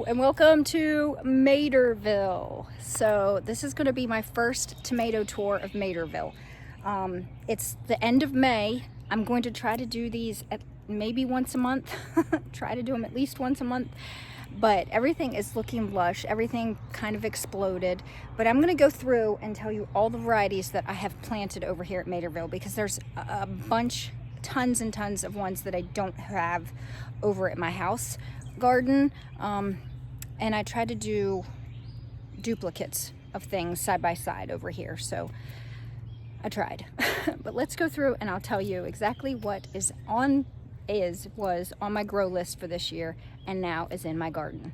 Hello and welcome to Materville. So this is going to be my first tomato tour of Materville. It's the end of May. I'm going to try to do these maybe once a month. Try to do them at least once a month. But everything is looking lush. Everything kind of exploded. But I'm going to go through and tell you all the varieties that I have planted over here at Materville, because there's a bunch, tons and tons of ones that I don't have over at my house garden, and I tried to do duplicates of things side by side over here, so I tried. But let's go through and I'll tell you exactly what was on my grow list for this year and now is in my garden.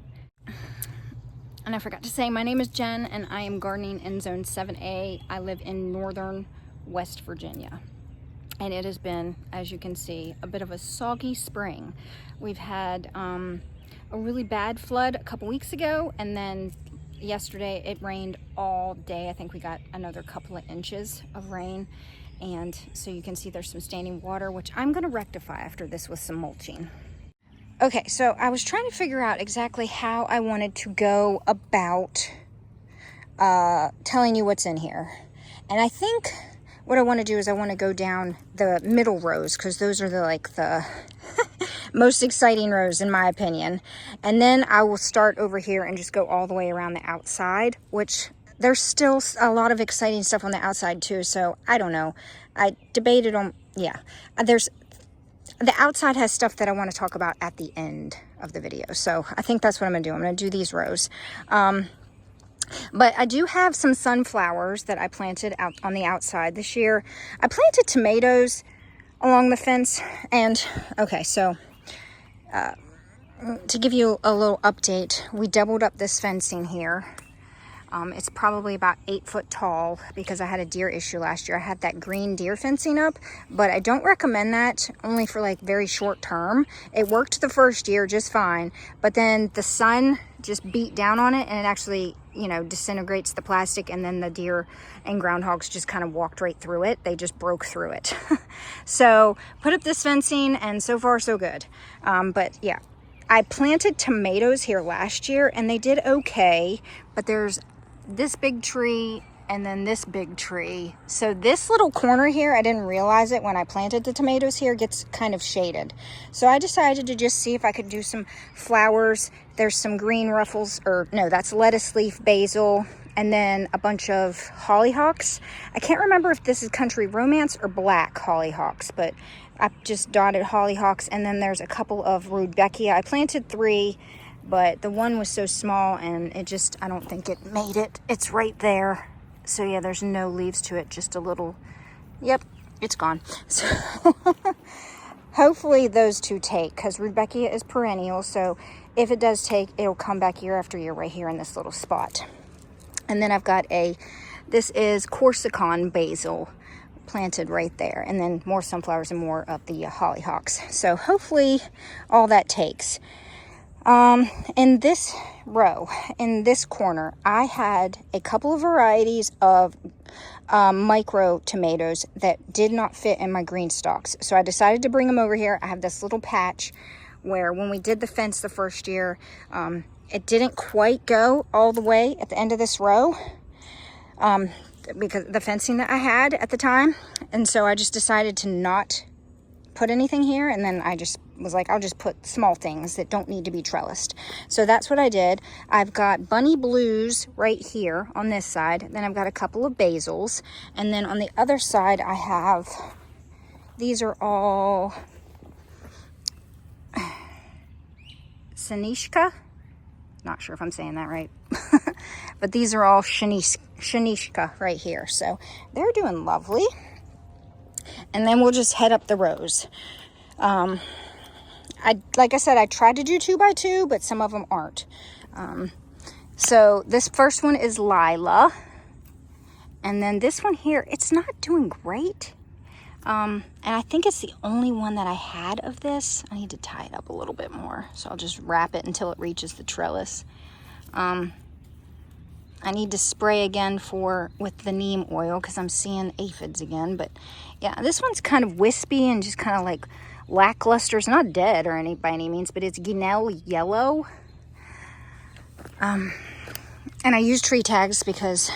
And I forgot to say, my name is Jen and I am gardening in zone 7A. I live in northern West Virginia. And it has been, as you can see, a bit of a soggy spring. We've had a really bad flood a couple weeks ago, and then yesterday it rained all day. I think we got another couple of inches of rain, and so you can see there's some standing water, which I'm going to rectify after this with some mulching. Okay, so I was trying to figure out exactly how I wanted to go about telling you what's in here, and I think what I want to do is I want to go down the middle rows, because those are the most exciting rows in my opinion. And then I will start over here and just go all the way around the outside, which there's still a lot of exciting stuff on the outside too. So I don't know. I debated on, yeah, the outside has stuff that I want to talk about at the end of the video. So I think that's what I'm going to do. I'm going to do these rows. But I do have some sunflowers that I planted out on the outside this year. I planted tomatoes along the fence, and okay, so to give you a little update, we doubled up this fencing here. It's probably about 8 foot tall because I had a deer issue last year. I had that green deer fencing up, but I don't recommend that, only for like very short term. It worked the first year just fine, but then the sun just beat down on it and it actually, you know, disintegrates the plastic, and then the deer and groundhogs just kind of walked right through it. They just broke through it. So put up this fencing, and so far so good. But yeah, I planted tomatoes here last year and they did okay, but there's this big tree and then this big tree. So this little corner here, I didn't realize it when I planted the tomatoes here, gets kind of shaded. So I decided to just see if I could do some flowers. There's some green ruffles, or no, that's lettuce leaf basil, and then a bunch of hollyhocks. I can't remember if this is country romance or black hollyhocks, but I just dotted hollyhocks. And then there's a couple of rudbeckia. I planted 3, but the one was so small and it just, I don't think it made it. It's right there. So yeah, there's no leaves to it, just a little, yep, it's gone. So hopefully those 2 take, because rudbeckia is perennial. So if it does take, it'll come back year after year right here in this little spot. And then I've got this is Corsican basil planted right there. And then more sunflowers and more of the hollyhocks. So hopefully all that takes. In this row, in this corner, I had a couple of varieties of micro tomatoes that did not fit in my green stalks. So I decided to bring them over here. I have this little patch where when we did the fence the first year, it didn't quite go all the way at the end of this row because the fencing that I had at the time. And so I just decided to not put anything here, and then I just was like, I'll just put small things that don't need to be trellised. So that's what I did. I've got bunny blues right here on this side, then I've got a couple of basils, and then on the other side I have, these are all Shanishka, not sure if I'm saying that right, but these are all Shanishka right here. So they're doing lovely. And then we'll just head up the rows. Like I said, I tried to do 2 by 2, but some of them aren't. So this first one is Lila. And then this one here, it's not doing great. And I think it's the only one that I had of this. I need to tie it up a little bit more. So I'll just wrap it until it reaches the trellis. I need to spray again with the neem oil because I'm seeing aphids again. But yeah, this one's kind of wispy and just kind of like lackluster. It's not dead or by any means, but it's Guinea yellow. And I use tree tags because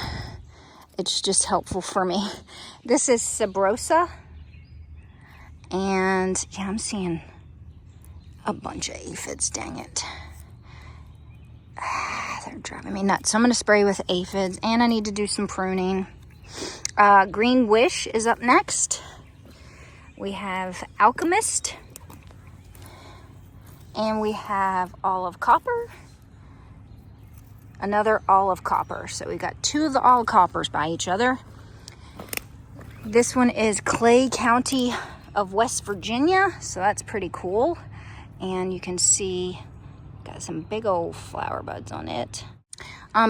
it's just helpful for me. This is Sabrosa. And yeah, I'm seeing a bunch of aphids, dang it. They're driving me nuts. So I'm going to spray with aphids, and I need to do some pruning. Green Wish is up next. We have Alchemist. And we have Olive Copper. Another Olive Copper. So we got two of the Olive Coppers by each other. This one is Clay County of West Virginia. So that's pretty cool. And you can see got some big old flower buds on it.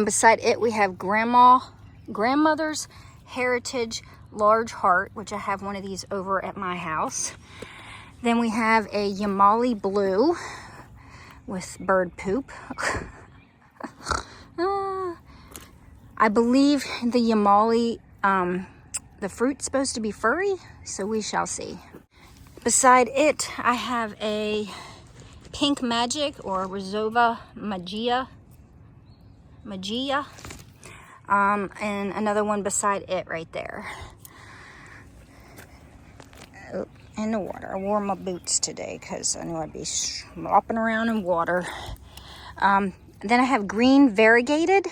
Beside it, we have Grandmother's Heritage Large Heart, which I have one of these over at my house. Then we have a Yamali Blue with bird poop. I believe the Yamali, the fruit's supposed to be furry, so we shall see. Beside it, I have a Pink Magic or Rosova Magia. And another one beside it right there. Oh, in the water. I wore my boots today because I knew I'd be slopping around in water. Then I have Green Variegated,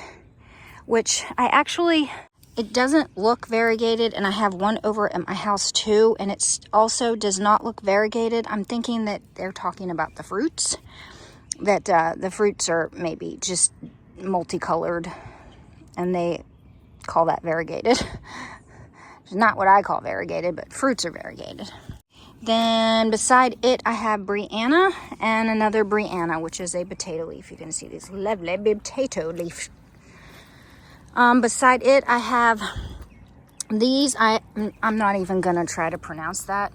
which it doesn't look variegated, and I have one over at my house too, and it also does not look variegated. I'm thinking that they're talking about the fruits, that the fruits are maybe just multicolored, and they call that variegated. It's not what I call variegated, but fruits are variegated. Then beside it, I have Brianna and another Brianna, which is a potato leaf. You can see these lovely potato leaves. Beside it, I have these. I'm not even gonna try to pronounce that.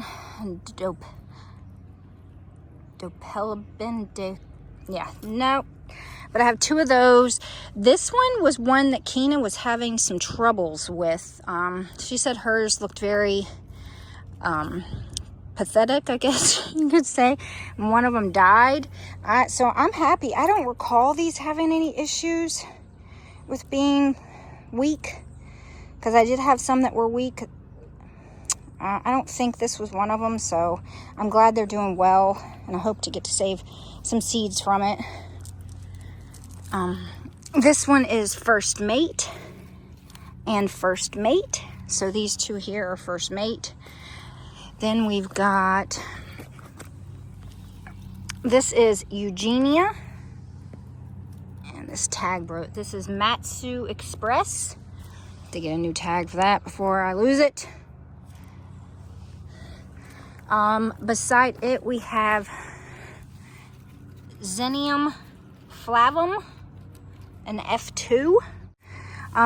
Dopelabin. Yeah, no. But I have two of those. This one was one that Keena was having some troubles with. She said hers looked very pathetic, I guess you could say. And one of them died. So I'm happy. I don't recall these having any issues with being weak, because I did have some that were weak. I don't think this was one of them, so I'm glad they're doing well, and I hope to get to save some seeds from it. This one is First Mate and First Mate. So these two here are First Mate. Then we've got, this is Eugenia. And this tag broke. This is Matsu Express. To get a new tag for that before I lose it. Beside it, we have Xenium Flavum, an F2.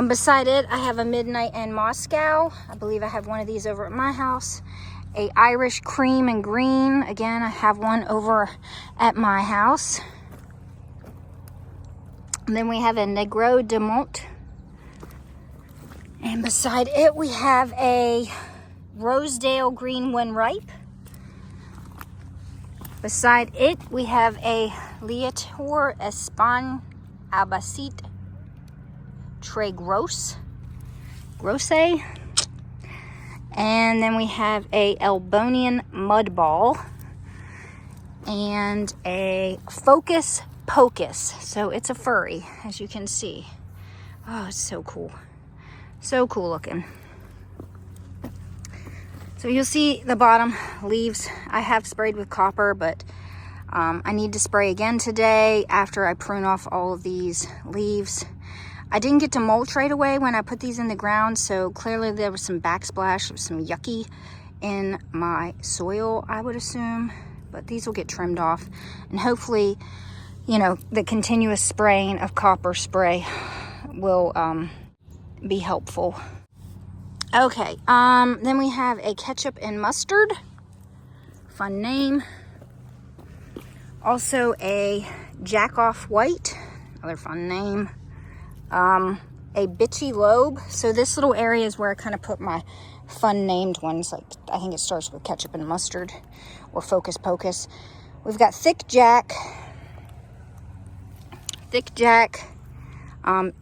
Beside it, I have a Midnight in Moscow. I believe I have one of these over at my house. A Irish Cream and Green. Again, I have one over at my house. And then we have a Negro de Mont. And beside it, we have a Rosedale Green when ripe. Beside it, we have a Leator Espan Albacete Tres Grosse. And then we have a Elbonian Mud Ball and a Focus Pocus. So it's a furry, as you can see. Oh, it's so cool. So cool looking. So you'll see the bottom leaves. I have sprayed with copper, but I need to spray again today after I prune off all of these leaves. I didn't get to mulch right away when I put these in the ground, so clearly there was some backsplash, some yucky in my soil, I would assume. But these will get trimmed off, and hopefully, you know, the continuous spraying of copper spray will be helpful. Okay, then we have a Ketchup and Mustard. Fun name. Also a Jack Off White. Another fun name. A Bitchy Lobe. So this little area is where I kind of put my fun named ones. Like, I think it starts with Ketchup and Mustard or Focus Pocus. We've got Thick Jack,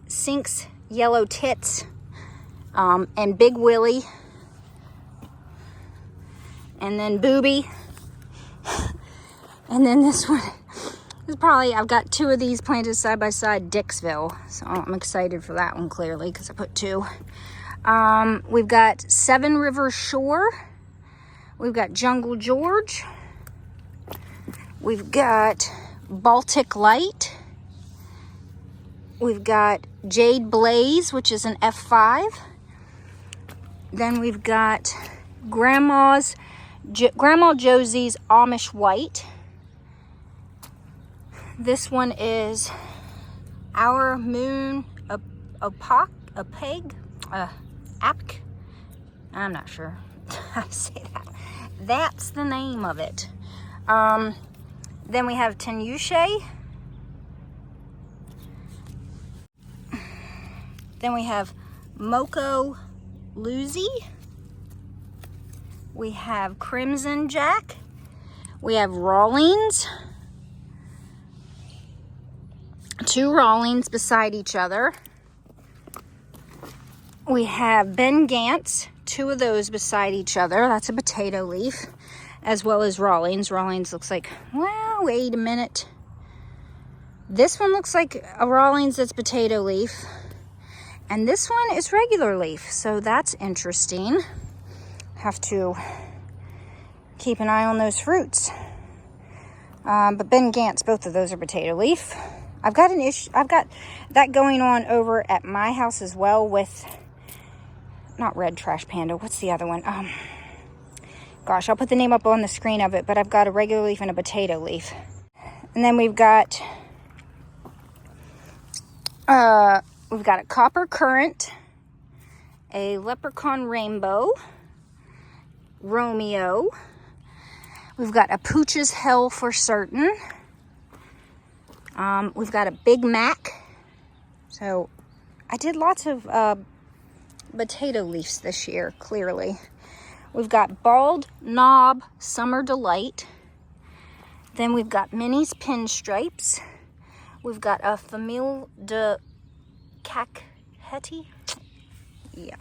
Sink's Yellow Tits, and Big Willie, and then Booby, and then this one is probably, I've got 2 of these planted side by side, Dixville, so I'm excited for that one clearly because I put 2. We've got Seven Rivers Shore, we've got Jungle George, we've got Baltic Light, we've got Jade Blaze, which is an F5. Then we've got Grandma Josie's Amish White. This one is Our Moon Apk. I'm not sure how to say that. That's the name of it. Then we have Tenyushe. Then we have Moko Lucy. We have Crimson Jack. We have Rawlings. 2 Rawlings beside each other. We have Ben Gantz, 2 of those beside each other. That's a potato leaf, as well as Rawlings. Rawlings looks like, well, wait a minute. This one looks like a Rawlings that's potato leaf. And this one is regular leaf, so that's interesting. Have to keep an eye on those fruits. But Ben Gantz, both of those are potato leaf. I've got that going on over at my house as well with, not Red Trash Panda, what's the other one? Gosh, I'll put the name up on the screen of it, but I've got a regular leaf and a potato leaf. And then we've got a Copper Currant, a Leprechaun Rainbow, Romeo. We've got a Pooch's Hell for certain. We've got a Big Mac. So I did lots of potato leaves this year, clearly. We've got Bald Knob Summer Delight. Then we've got Minnie's Pinstripes. We've got a Famille de Cachetty. Yeah.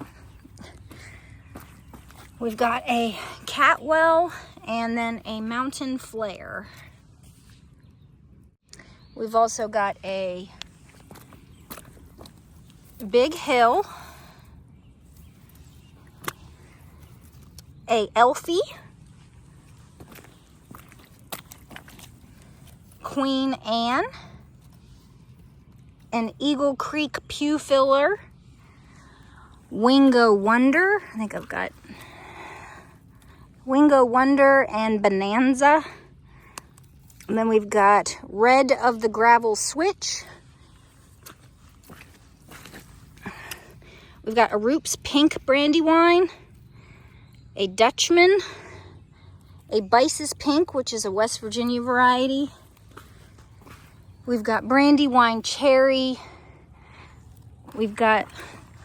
We've got a Catwell and then a Mountain Flare. We've also got a Big Hill, a Elfie, Queen Anne, an Eagle Creek Pew Filler, Wingo Wonder. I think I've got Wingo Wonder and Bonanza. And then we've got Red of the Gravel Switch. We've got a Roop's Pink Brandywine, a Dutchman, a Bice's Pink, which is a West Virginia variety. We've got Brandywine Cherry. We've got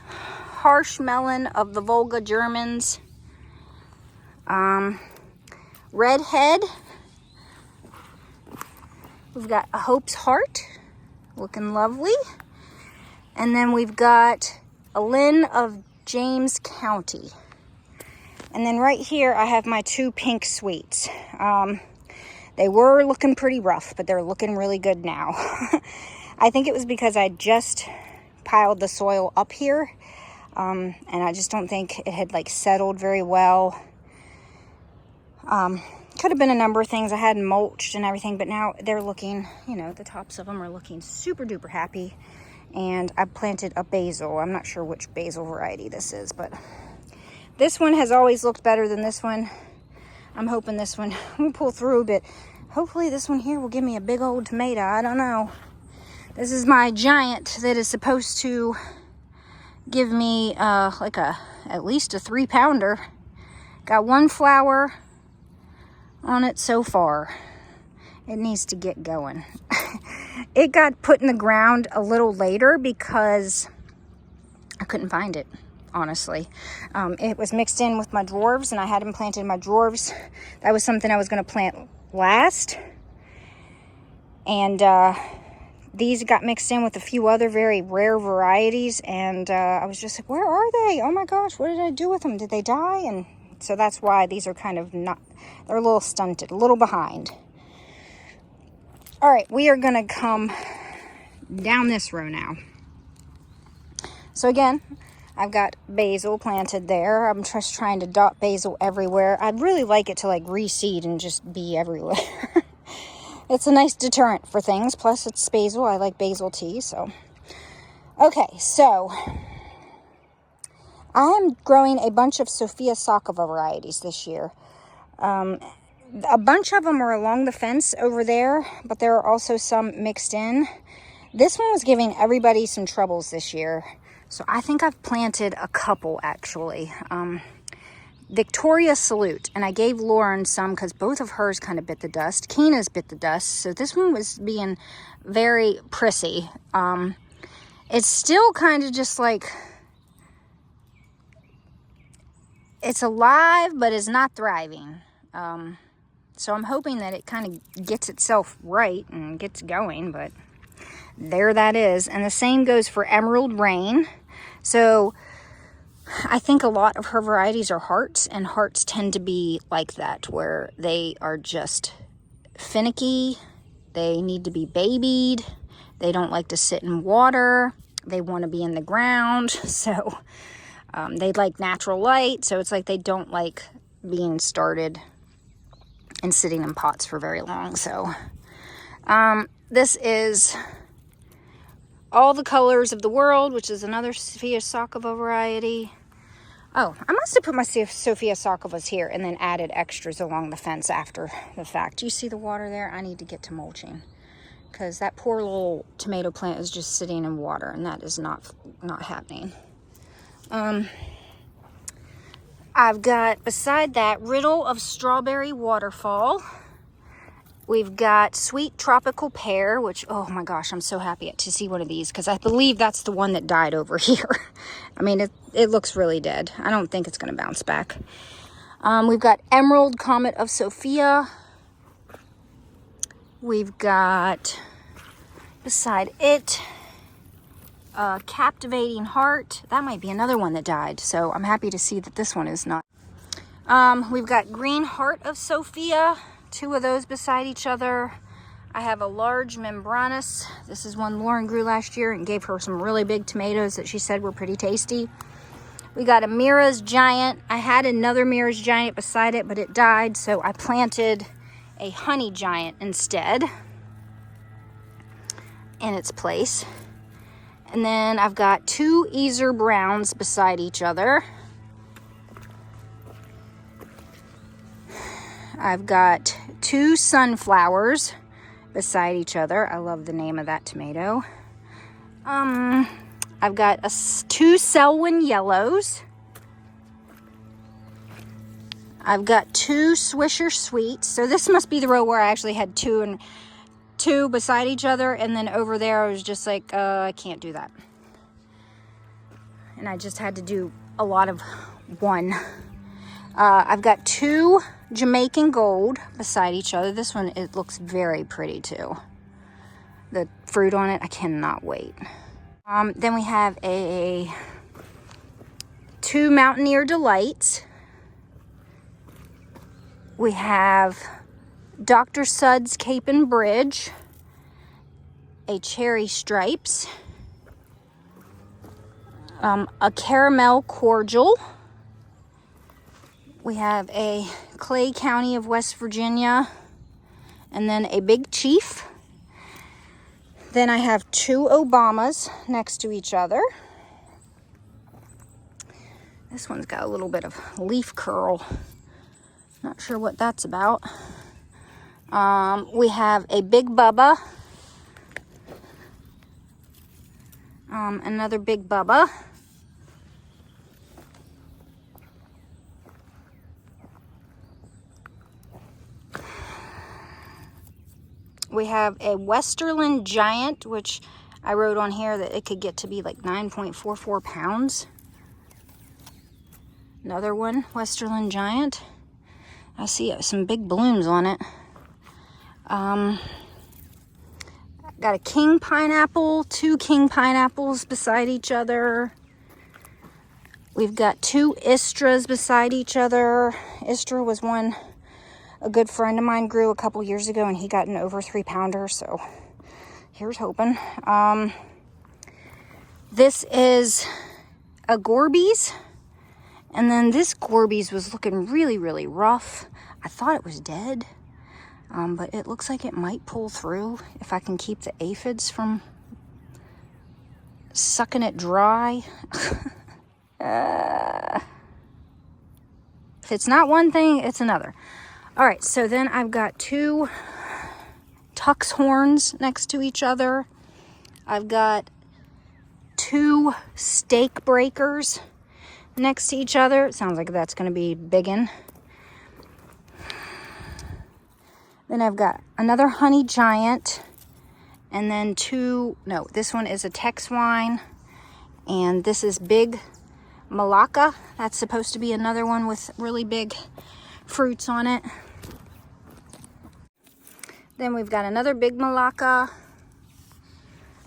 Harsh Melon of the Volga Germans. Redhead. We've got a Hope's Heart, looking lovely. And then we've got a Lynn of James County. And then right here I have my 2 pink sweets. They were looking pretty rough, but they're looking really good now. I think it was because I just piled the soil up here. And I just don't think it had like settled very well. Could have been a number of things. I had mulched and everything, but now they're looking, you know, the tops of them are looking super duper happy. And I planted a basil. I'm not sure which basil variety this is, but this one has always looked better than this one. I'm hoping this one will pull through, but hopefully this one here will give me a big old tomato. I don't know. This is my giant that is supposed to give me like at least a 3-pounder. Got 1 flower on it so far. It needs to get going. It got put in the ground a little later because I couldn't find it, honestly. It was mixed in with my dwarves and I hadn't planted my dwarves. That was something I was going to plant last. And these got mixed in with a few other very rare varieties, and I was just like, where are they? Oh my gosh, what did I do with them? Did they die? And so that's why these are kind of not, they're a little stunted, a little behind. All right, we are gonna come down this row now. So again, I've got basil planted there. I'm just trying to dot basil everywhere. I'd really like it to like reseed and just be everywhere. It's a nice deterrent for things. Plus it's basil. I like basil tea, so. Okay, so I am growing a bunch of Sophia Sakova varieties this year. A bunch of them are along the fence over there, but there are also some mixed in. This one was giving everybody some troubles this year. So I think I've planted a couple actually. Victoria Salute, and I gave Lauren some because both of hers kind of bit the dust. Keena's bit the dust, so this one was being very prissy. It's still kind of just like, it's alive, but it's not thriving. So I'm hoping that it kind of gets itself right and gets going, but there that is. And the same goes for Emerald Rain. So I think a lot of her varieties are hearts, and hearts tend to be like that, where they are just finicky. They need to be babied. They don't like to sit in water. They want to be in the ground. So they like natural light. So it's like they don't like being started and sitting in pots for very long. So this is All the Colors of the World, which is another Sophia Sakova variety. Oh, I must have put my Sophia Sakovas here and then added extras along the fence after the fact. You see the water there? I need to get to mulching because that poor little tomato plant is just sitting in water, and that is not happening. I've got, beside that, Riddle of Strawberry Waterfall. We've got Sweet Tropical Pear, which, oh my gosh, I'm so happy to see one of these because I believe that's the one that died over here. I mean, it looks really dead. I don't think it's going to bounce back. We've got Emerald Comet of Sophia. We've got, beside it, Captivating Heart. That might be another one that died, so I'm happy to see that this one is not. We've got Green Heart of Sophia. Two of those beside each other. I have a large membranous. This is one Lauren grew last year and gave her some really big tomatoes that she said were pretty tasty. We got a Mira's Giant. I had another Mira's Giant beside it, but it died, so I planted a Honey Giant instead in its place. And then I've got two Easer Browns beside each other. I've got two Sunflowers beside each other. I love the name of that tomato. I've got two Selwyn Yellows. I've got two Swisher Sweets. So this must be the row where I actually had two beside each other, and then over there I was just like, I can't do that. And I just had to do a lot of one. I've got two Jamaican Gold beside each other. This one, it looks very pretty too. The fruit on it, I cannot wait. Then we have two Mountaineer Delights. We have Dr. Suds Cape and Bridge, a Cherry Stripes, a Caramel Cordial. We have a Clay County of West Virginia, and then a Big Chief. Then I have two Obamas next to each other. This one's got a little bit of leaf curl. Not sure what that's about. We have a Big Bubba. Another Big Bubba. We have a Westerland Giant, which I wrote on here that it could get to be like 9.44 pounds. Another one, Westerland Giant. I see some big blooms on it. Got a king pineapple, 2 king pineapples beside each other. We've got 2 Istras beside each other. Istra was one a good friend of mine grew a couple years ago, and he got an over 3-pounder, so here's hoping. This is a Gorby's, and then this Gorby's was looking really, really rough. I thought it was dead, but it looks like it might pull through if I can keep the aphids from sucking it dry. If it's not one thing, it's another. All right, so then I've got 2 Tux horns next to each other. I've got 2 steak breakers next to each other. It sounds like that's going to be biggin'. Then I've got another honey giant, and then 2, no, this one is a Tex wine, and this is big Malacca. That's supposed to be another one with really big fruits on it. Then we've got another big Malacca.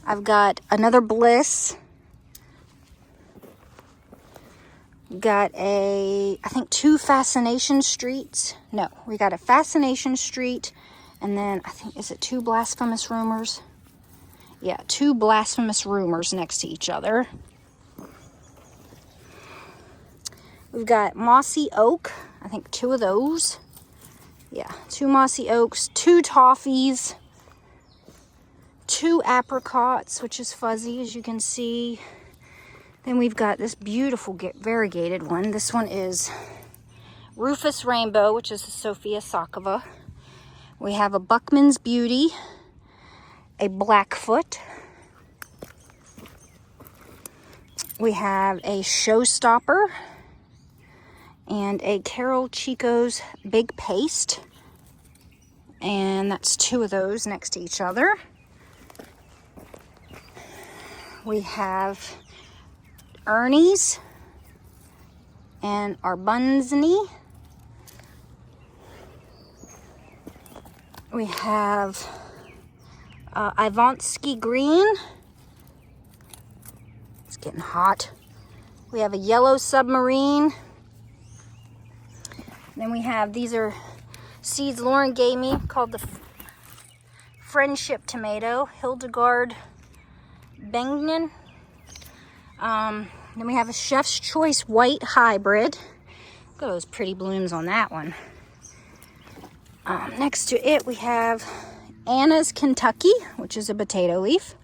I've got another Bliss. Got I think 2 Fascination Streets. No, we got a Fascination Street, and then I think, is it 2 Blasphemous Rumors? Yeah, 2 Blasphemous Rumors next to each other. We've got Mossy Oak, I think 2 of those. Yeah, 2 Mossy Oaks, 2 Toffees, 2 Apricots, which is fuzzy, as you can see. Then we've got this beautiful variegated one. This one is Rufus Rainbow, which is a Sophia Sakova. We have a Buckman's Beauty, a Blackfoot. We have a Showstopper, and a Carol Chico's Big Paste. And that's 2 of those next to each other. We have Ernie's and Arbunzney. We have Ivansky Green. It's getting hot. We have a Yellow Submarine. Then we have, these are seeds Lauren gave me, called the Friendship Tomato, Hildegard Bengnen. Then we have a Chef's Choice White Hybrid. Look at those pretty blooms on that one. Next to it, we have Anna's Kentucky, which is a potato leaf.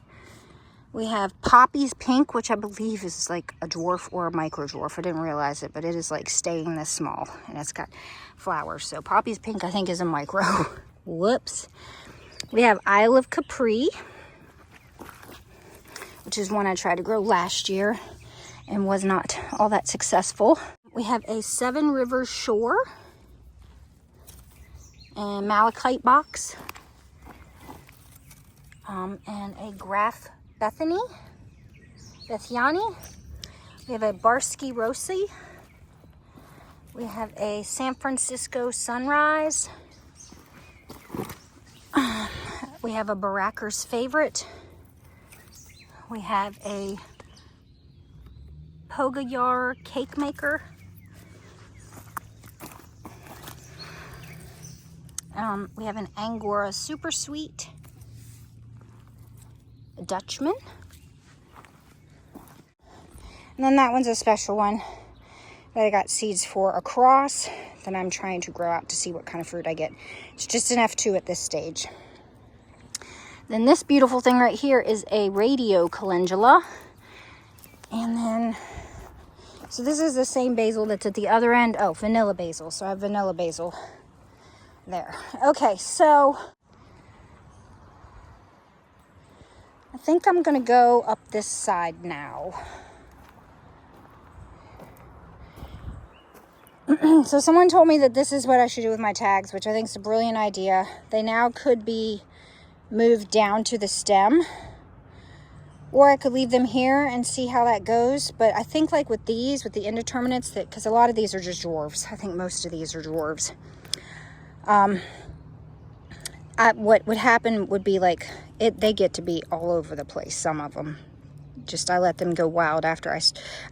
We have Poppy's Pink, which I believe is like a dwarf or a micro dwarf. I didn't realize it, but it is like staying this small, and it's got flowers. So Poppy's Pink, I think, is a micro. Whoops. We have Isle of Capri, which is one I tried to grow last year and was not all that successful. We have a 7 Rivers Shore and Malachite Box, and a Graf Bethiani. We have a Barsky Rossi. We have a San Francisco Sunrise. We have a Baracker's Favorite. We have a Pogayar Cake Maker. We have an Angora Super Sweet, a Dutchman. And then that one's a special one that I got seeds for across that I'm trying to grow out to see what kind of fruit I get. It's just an F2 at this stage. Then this beautiful thing right here is a radio calendula. And then, so this is the same basil that's at the other end. Oh, vanilla basil. So I have vanilla basil there. Okay, so I think I'm gonna go up this side now. So someone told me that this is what I should do with my tags, which I think is a brilliant idea. They now could be moved down to the stem, or I could leave them here and see how that goes. But I think, like with these, with the indeterminates, that because a lot of these are just dwarves. I think most of these are dwarves. What would happen would be, like, they get to be all over the place, some of them. Just I let them go wild after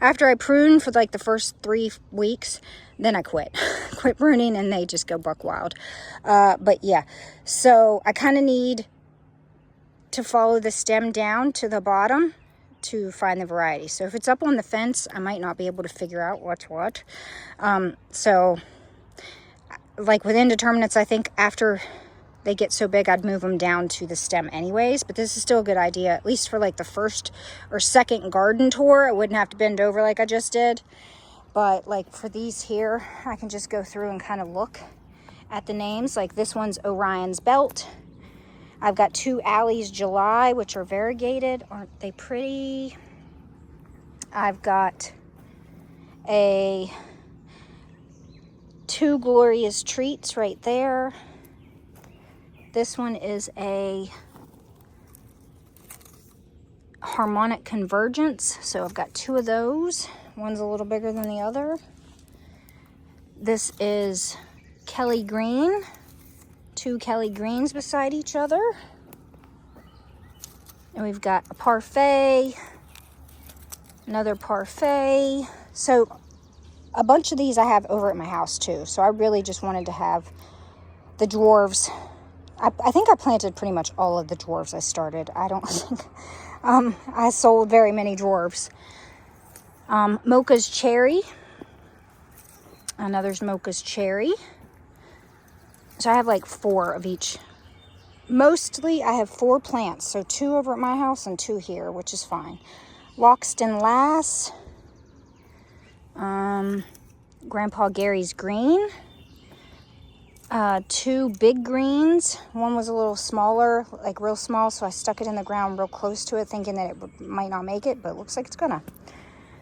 I prune for like the first 3 weeks, then I quit pruning, and they just go buck wild. But yeah, so I kind of need to follow the stem down to the bottom to find the variety. So if it's up on the fence, I might not be able to figure out what's what. So like with indeterminates, I think after they get so big, I'd move them down to the stem anyways. But this is still a good idea, at least for like the first or second garden tour. I wouldn't have to bend over like I just did. But like for these here, I can just go through and kind of look at the names. Like this one's Orion's Belt. I've got 2 Alley's July, which are variegated. Aren't they pretty? I've got 2 Glorious Treats right there. This one is a Harmonic Convergence. So I've got 2 of those. One's a little bigger than the other. This is Kelly Green. 2 Kelly Greens beside each other. And we've got a Parfait, another Parfait. So a bunch of these I have over at my house too. So I really just wanted to have the dwarves. I think I planted pretty much all of the dwarves I started. I don't think I sold very many dwarves. Mocha's Cherry. Another's Mocha's Cherry. So I have like 4 of each. Mostly I have 4 plants. So 2 over at my house and 2 here, which is fine. Loxton Lass. Grandpa Gary's Green. 2 big greens. One was a little smaller, like real small. So I stuck it in the ground real close to it, thinking that it might not make it. But it looks like it's gonna.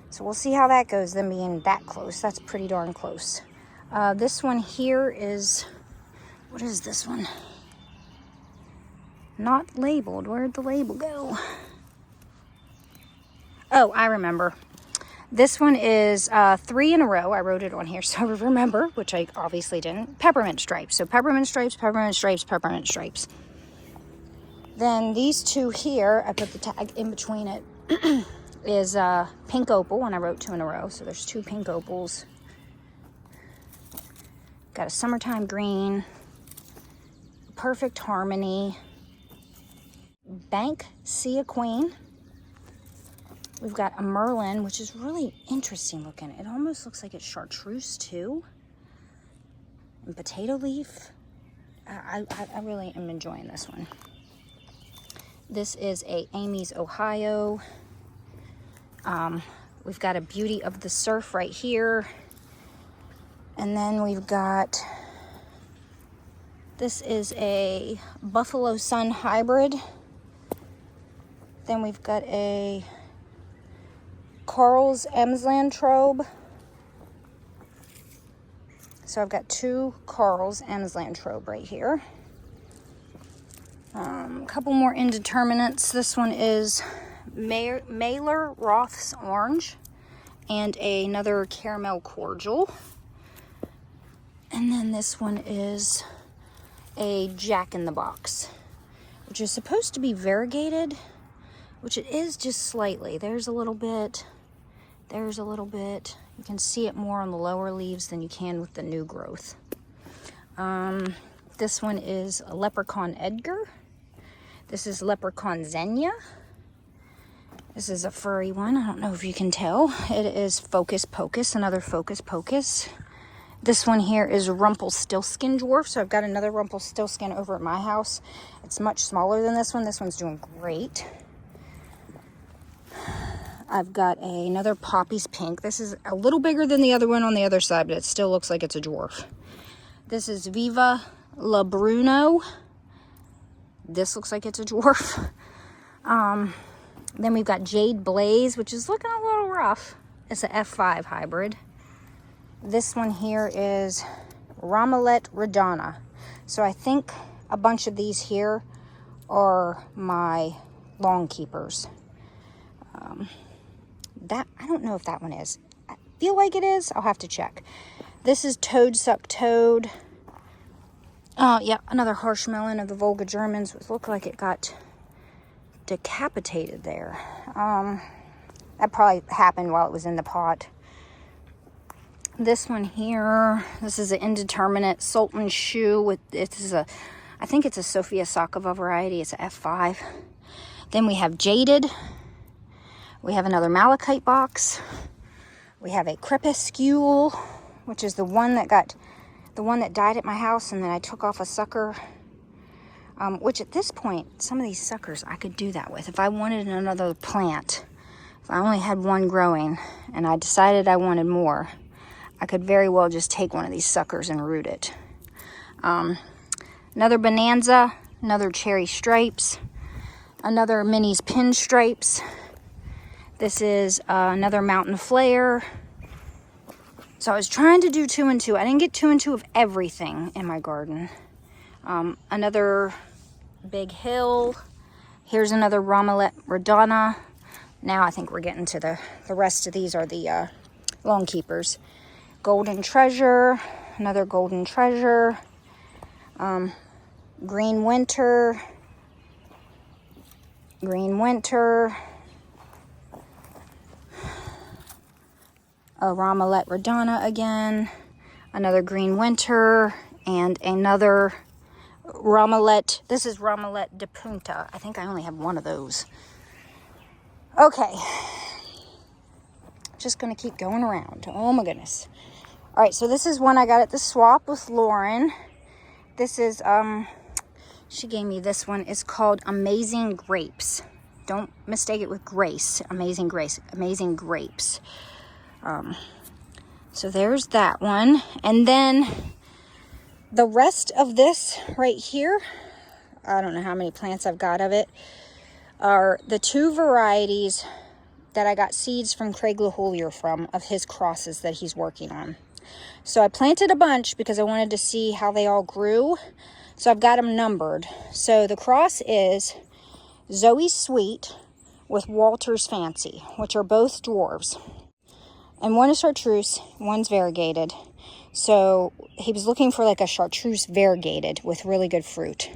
So we'll see how that goes, them being that close. That's pretty darn close. This one here is... What is this one? Not labeled. Where'd the label go? Oh, I remember. This one is 3 in a row. I wrote it on here so I would remember, which I obviously didn't. Peppermint stripes. So peppermint stripes, peppermint stripes, peppermint stripes. Then these 2 here, I put the tag in between it, is pink opal, and I wrote 2 in a row. So there's 2 pink opals. Got a summertime green. Perfect Harmony, Bank Sea Queen. We've got a Merlin, which is really interesting looking. It almost looks like it's chartreuse too. And Potato Leaf. I really am enjoying this one. This is a Amy's Ohio. We've got a Beauty of the Surf right here. And then we've got... This is a Buffalo Sun Hybrid. Then we've got a Carl's Emslantrobe. So I've got 2 Carl's Emslantrobe right here. A couple more indeterminates. This one is Mailer Roth's Orange and another Caramel Cordial. And then this one is a Jack in the Box, which is supposed to be variegated, which it is just slightly. There's a little bit, there's a little bit. You can see it more on the lower leaves than you can with the new growth. This one is a Leprechaun Edgar. This is Leprechaun Xenia. This is a furry one. I don't know if you can tell. It is Focus Pocus, another Focus Pocus. This one here is Rumpelstiltskin Dwarf. So I've got another Rumpelstiltskin over at my house. It's much smaller than this one. This one's doing great. I've got another Poppy's Pink. This is a little bigger than the other one on the other side, but it still looks like it's a dwarf. This is Viva La Bruno. This looks like it's a dwarf. Then we've got Jade Blaze, which is looking a little rough. It's an F5 hybrid. This one here is Ramelette Redana. So I think a bunch of these here are my lawn keepers. That I don't know if that one is. I feel like it is. I'll have to check. This is Toad Suck Toad. Yeah, another harsh melon of the Volga Germans. It looked like it got decapitated there. That probably happened while it was in the pot. This one here, this is an indeterminate Sultan shoe with, I think it's a Sofia Sakova variety. It's a F5. Then we have Jaded. We have another Malachite box. We have a Crepuscule, which is the one that died at my house, and then I took off a sucker. Which at this point, some of these suckers I could do that with. If I wanted another plant, if I only had one growing and I decided I wanted more, I could very well just take one of these suckers and root it. Another Bonanza, another Cherry Stripes, another Minnie's Pinstripes. This is another Mountain Flare. So I was trying to do 2 and 2. I didn't get 2 and 2 of everything in my garden. Another Big Hill. Here's another Romelette Redana. Now I think we're getting to the rest of these are the Lone Keepers. Golden Treasure, another Golden Treasure. Green Winter. Green Winter. A Romelette Redana again. Another Green Winter. And another Romelette. This is Romelette de Punta. I think I only have one of those. Okay. Just going to keep going around. Oh my goodness. All right, so this is one I got at the swap with Lauren. This is, she gave me this one. It's called Amazing Grapes. Don't mistake it with Grace. Amazing Grace. Amazing Grapes. So there's that one. And then the rest of this right here, I don't know how many plants I've got of it, are the 2 varieties that I got seeds from Craig LaHollier from, of his crosses that he's working on. So I planted a bunch because I wanted to see how they all grew. So I've got them numbered. So the cross is Zoe's Sweet with Walter's Fancy, which are both dwarves. And one is chartreuse, one's variegated. So he was looking for like a chartreuse variegated with really good fruit.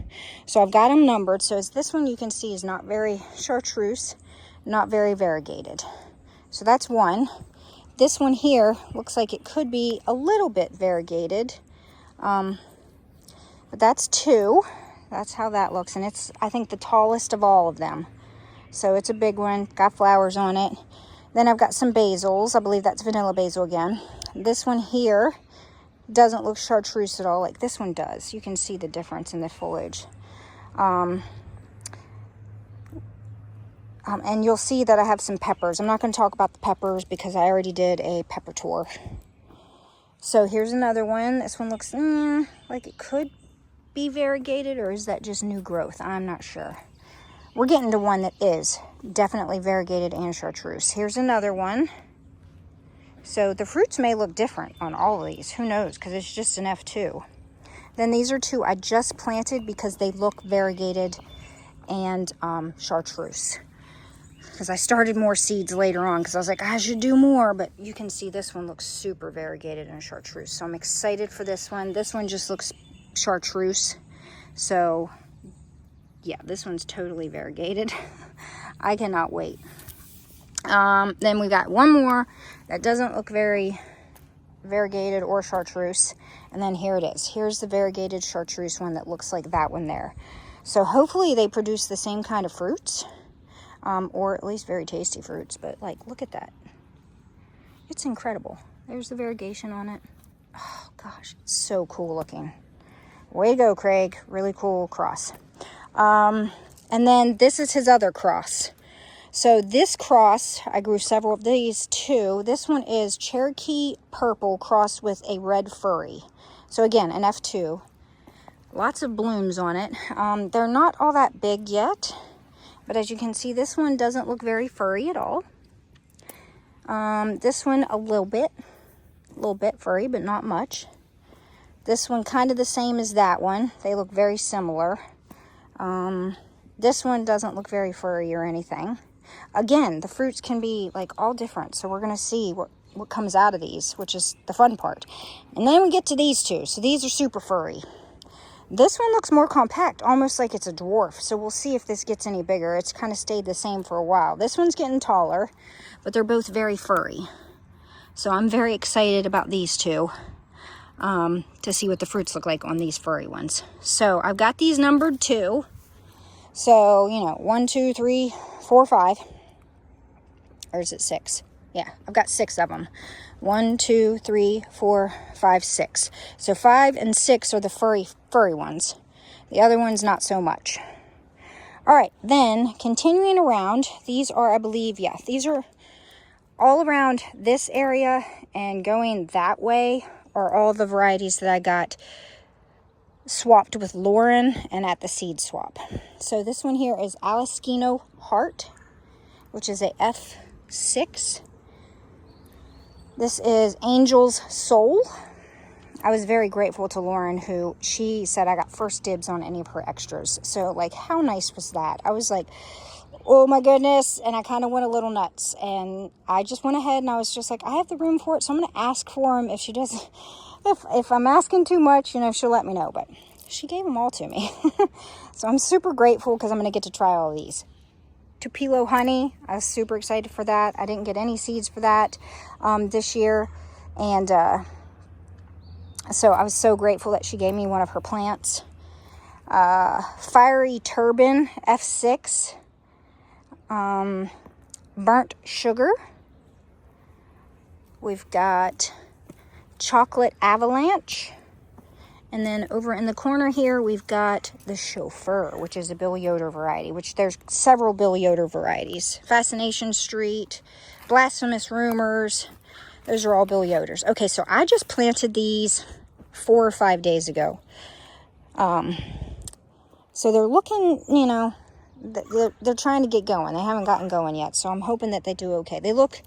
So I've got them numbered. So this one you can see is not very chartreuse, not very variegated. So that's one. This one here looks like it could be a little bit variegated. But that's 2. That's how that looks. And it's, I think, the tallest of all of them. So it's a big one. Got flowers on it. Then I've got some basils. I believe that's vanilla basil again. This one here doesn't look chartreuse at all like this one does. You can see the difference in the foliage. And you'll see that I have some peppers. I'm not going to talk about the peppers because I already did a pepper tour. So here's another one. This one looks like it could be variegated, or is that just new growth? I'm not sure. We're getting to one that is definitely variegated and chartreuse. Here's another one. So the fruits may look different on all of these. Who knows? Because it's just an F2. Then these are 2 I just planted because they look variegated and chartreuse. Because I started more seeds later on because I was like, I should do more. But you can see this one looks super variegated and chartreuse. So I'm excited for this one. This one just looks chartreuse. So yeah, this one's totally variegated. I cannot wait. Then we got one more that doesn't look very variegated or chartreuse. And then here it is. Here's the variegated chartreuse one that looks like that one there. So hopefully they produce the same kind of fruits. Or at least very tasty fruits. But like, look at that. It's incredible. There's the variegation on it. Oh gosh, it's so cool looking. Way to go, Craig. Really cool cross. And then this is his other cross. So this cross, I grew several of these too. This one is Cherokee Purple crossed with a red furry. So again, an F2. Lots of blooms on it. They're not all that big yet. But as you can see, this one doesn't look very furry at all. This one a little bit furry, but not much. This one kind of the same as that one. They look very similar. This one doesn't look very furry or anything. Again, the fruits can be like all different. So we're going to see what comes out of these, which is the fun part. And then we get to these 2. So these are super furry. This one looks more compact, almost like it's a dwarf. So we'll see if this gets any bigger. It's kind of stayed the same for a while. This one's getting taller, but they're both very furry. So I'm very excited about these two to see what the fruits look like on these furry ones. So I've got these numbered too. So, you know, 1, 2, 3, 4, 5. Or is it 6? Yeah, I've got 6 of them. 1, 2, 3, 4, 5, 6. So 5 and 6 are the furry ones. The other ones, not so much. All right, then continuing around, these are, I believe, yeah, these are all around this area and going that way are all the varieties that I got swapped with Lauren and at the seed swap. So this one here is Alaskino Heart, which is a F6. This is Angel's Soul. I was very grateful to Lauren, who she said I got first dibs on any of her extras. So, like, how nice was that? I was like, oh my goodness. And I kind of went a little nuts. And I just went ahead and I was just like, I have the room for it. So I'm going to ask for them. If she doesn't, if I'm asking too much, you know, she'll let me know. But she gave them all to me. So I'm super grateful because I'm going to get to try all these. Tupelo honey, I was super excited for that. I didn't get any seeds for that this year, and so I was so grateful that she gave me one of her plants. Fiery Turban F6, Burnt Sugar. We've got Chocolate Avalanche. And then over in the corner here, we've got the Chauffeur, which is a Bill Yoder variety, which there's several Bill Yoder varieties. Fascination Street, Blasphemous Rumors, those are all Bill Yoders. Okay, so I just planted these 4 or 5 days ago. So they're looking, you know, they're trying to get going. They haven't gotten going yet, so I'm hoping that they do okay. They look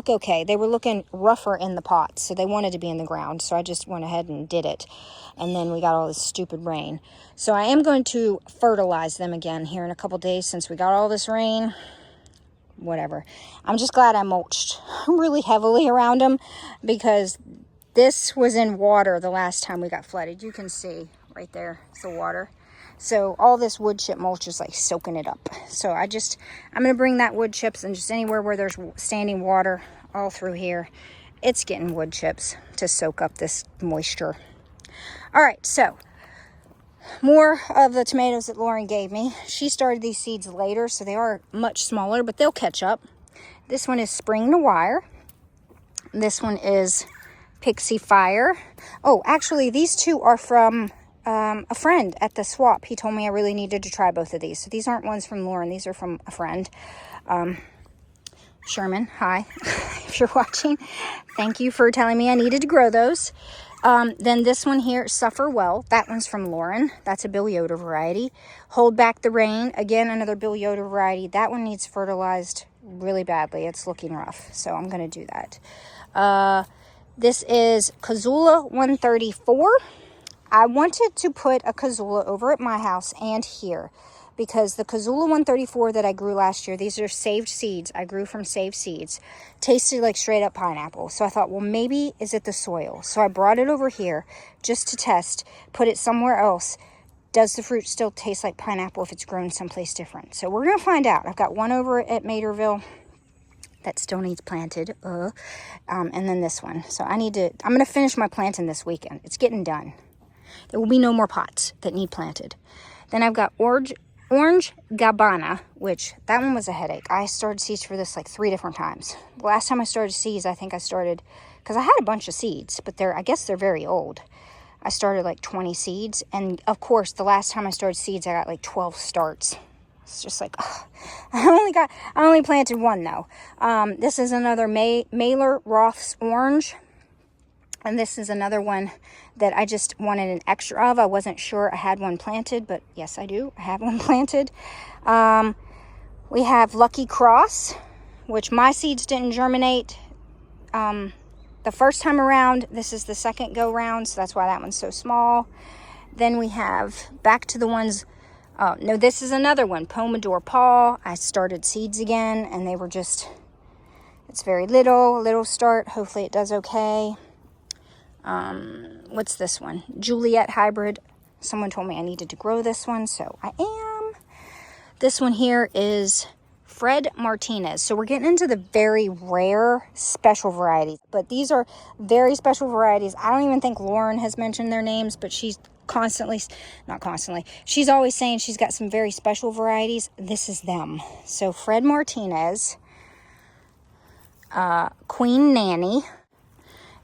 okay. They were looking rougher in the pots, so they wanted to be in the ground, so I just went ahead and did it. And then we got all this stupid rain. So I am going to fertilize them again here in a couple days since we got all this rain. Whatever. I'm just glad I mulched really heavily around them because this was in water the last time we got flooded. You can see right there, it's the water. So all this wood chip mulch is like soaking it up. So I'm going to bring that wood chips and just anywhere where there's standing water all through here, it's getting wood chips to soak up this moisture. All right, so more of the tomatoes that Lauren gave me. She started these seeds later, so they are much smaller, but they'll catch up. This one is Spring Noir. This one is Pixie Fire. Oh, actually, these two are from a friend at the swap. He told me I really needed to try both of these. So these aren't ones from Lauren. These are from a friend. Sherman, hi, if you're watching. Thank you for telling me I needed to grow those. Then this one here, Suffer Well. That one's from Lauren. That's a Bill Yoder variety. Hold Back the Rain. Again, another Bill Yoder variety. That one needs fertilized really badly. It's looking rough. So I'm going to do that. This is Kazula 134. I wanted to put a Kazula over at my house and here because the Kazula 134 that I grew last year, these are saved seeds. I grew from saved seeds. Tasted like straight up pineapple. So I thought, well, maybe is it the soil? So I brought it over here just to test, put it somewhere else. Does the fruit still taste like pineapple if it's grown someplace different? So we're going to find out. I've got one over at Materville that still needs planted. And then this one. So I'm going to finish my planting this weekend. It's getting done. There will be no more pots that need planted. Then I've got Orange Gabbana, which that one was a headache. I started seeds for this like 3 different times. The last time I started seeds, I think I started, because I had a bunch of seeds, but I guess they're very old. I started like 20 seeds. And of course, the last time I started seeds, I got like 12 starts. It's just like, ugh. I only planted one though. This is another Mailer Roth's Orange. And this is another one that I just wanted an extra of. I wasn't sure I had one planted, but yes, I do. I have one planted. We have Lucky Cross, which my seeds didn't germinate the first time around. This is the second go round, so that's why that one's so small. Then we have back to the ones. No, this is another one, Pomodoro Paw. I started seeds again, and they were just, it's very little start. Hopefully it does okay. What's this one? Juliet Hybrid Someone told me I needed to grow this one, so I am. This one here is Fred Martinez. So we're getting into the very rare special varieties, but these are very special varieties. I don't even think Lauren has mentioned their names, but she's she's always saying she's got some very special varieties. This is them. So Fred Martinez, Queen Nanny,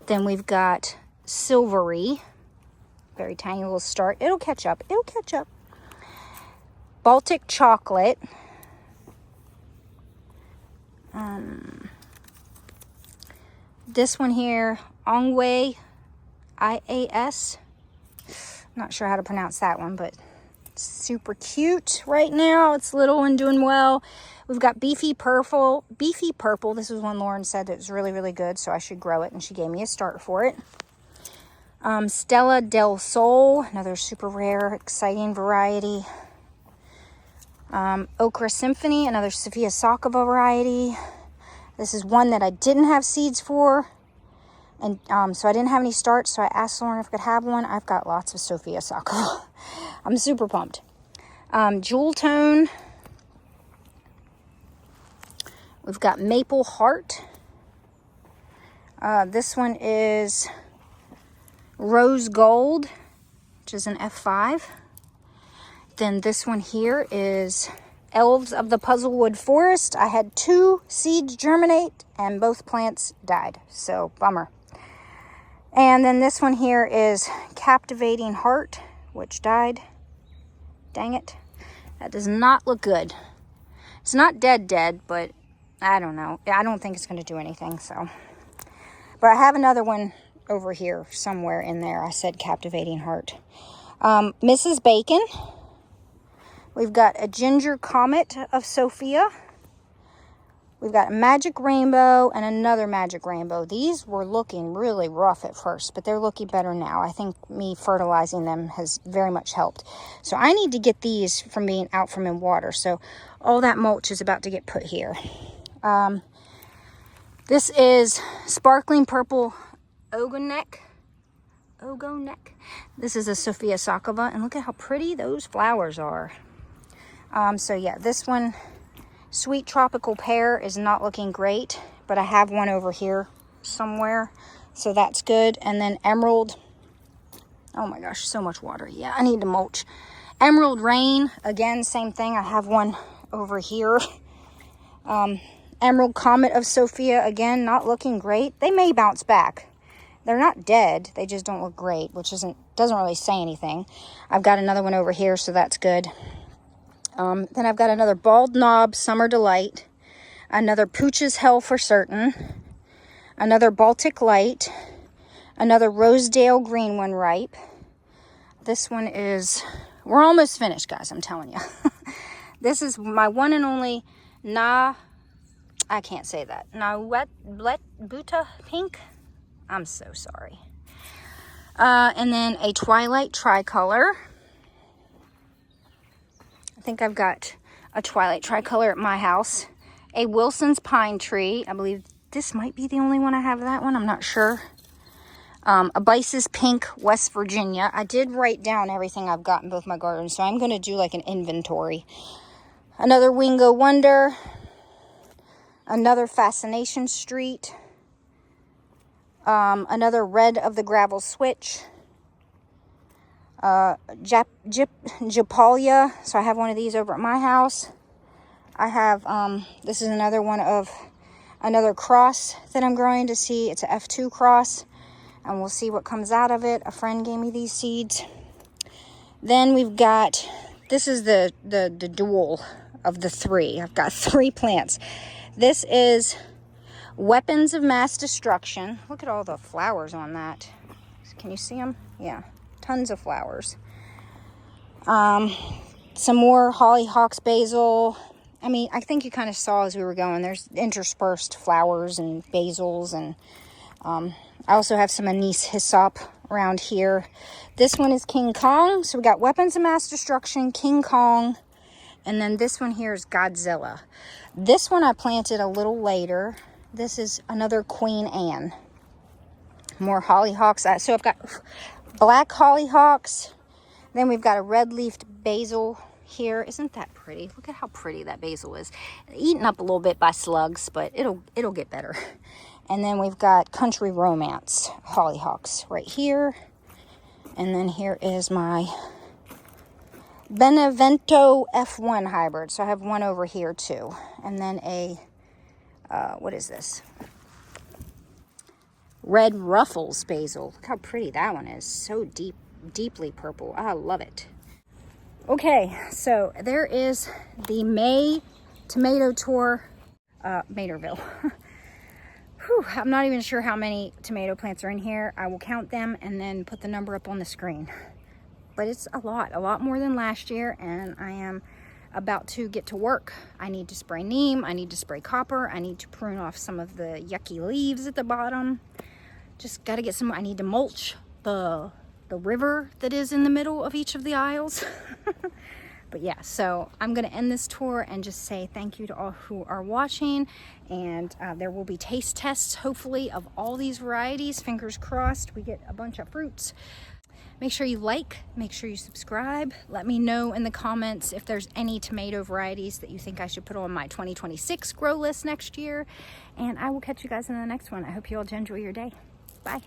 then we've got Silvery, very tiny little start. It'll catch up. Baltic Chocolate. This one here, Ongway IAS. Not sure how to pronounce that one, but it's super cute right now. It's little and doing well. We've got Beefy Purple. This was one Lauren said that was really, really good, so I should grow it, and she gave me a start for it. Stella del Sol, another super rare, exciting variety. Okra Symphony, another Sophia Sakova variety. This is one that I didn't have seeds for, and so I didn't have any starts, so I asked Lauren if I could have one. I've got lots of Sophia Sakova. I'm super pumped. Jewel Tone. We've got Maple Heart. This one is Rose Gold, which is an F5. Then this one here is Elves of the Puzzlewood Forest. I had 2 seeds germinate and both plants died, so bummer. And then this one here is Captivating Heart, which died. Dang it. That does not look good. It's not dead, but I don't know. I don't think it's going to do anything, so. But I have another one over here somewhere in there. I said Captivating Heart. Mrs. Bacon. We've got a Ginger Comet of Sophia. We've got a Magic Rainbow and another Magic Rainbow. These were looking really rough at first, but they're looking better now. I think me fertilizing them has very much helped. So I need to get these from being out from in water. So all that mulch is about to get put here. This is Sparkling Purple Ogonek. This is a Sophia Sakova, and look at how pretty those flowers are. So yeah, this one, Sweet Tropical Pear, is not looking great, but I have one over here somewhere, so that's good. And then Emerald, oh my gosh, so much water. Yeah, I need to mulch. Emerald Rain, again, same thing. I have one over here. Emerald Comet of Sophia, again, not looking great. They may bounce back. They're not dead, they just don't look great, which doesn't really say anything. I've got another one over here, so that's good. Then I've got another Bald Knob Summer Delight, another Pooch's Hell for Certain, another Baltic Light, another Rosedale Green one ripe. This one is, we're almost finished, guys, I'm telling you. This is my one and only I can't say that. Buta Pink. I'm so sorry. And then a Twilight Tricolor. I think I've got a Twilight Tricolor at my house. A Wilson's Pine Tree. I believe this might be the only one I have that one. I'm not sure. A Bice's Pink West Virginia. I did write down everything I've got in both my gardens, so I'm going to do like an inventory. Another Wingo Wonder. Another Fascination Street. Another Red of the Gravel Switch. Japalia. So I have one of these over at my house. I have, this is another one of another cross that I'm growing to see. It's a F2 cross, and we'll see what comes out of it. A friend gave me these seeds. Then we've got, this is the dual of the 3. I've got 3 plants. This is Weapons of Mass Destruction. Look at all the flowers on that. Can you see them? Yeah, tons of flowers. Some more Hollyhocks basil. I mean, I think you kind of saw as we were going, there's interspersed flowers and basils. And I also have some anise hyssop around here. This one is King Kong. So we got Weapons of Mass Destruction, King Kong. And then this one here is Godzilla. This one I planted a little later. This is another Queen Anne. More hollyhocks. So I've got black hollyhocks, Then we've got a red-leafed basil here. Isn't that pretty? Look at how pretty that basil is. Eaten up a little bit by slugs, but it'll get better. And then we've got Country Romance hollyhocks right here. And then here is my Benevento F1 hybrid. So I have one over here too. And then a, what is this? Red Ruffles basil. Look how pretty that one is. So deeply purple. I love it. Okay, so there is the May tomato tour, Materville. Whew, I'm not even sure how many tomato plants are in here. I will count them and then put the number up on the screen. But it's a lot more than last year, and I am about to get to work. I need to spray neem, I need to spray copper, I need to prune off some of the yucky leaves at the bottom. Just gotta get some, I need to mulch the river that is in the middle of each of the aisles. But yeah, so I'm gonna end this tour and just say thank you to all who are watching, and there will be taste tests hopefully of all these varieties. Fingers crossed we get a bunch of fruits. Make sure you like, make sure you subscribe. Let me know in the comments if there's any tomato varieties that you think I should put on my 2026 grow list next year, and I will catch you guys in the next one. I hope you all enjoy your day. Bye.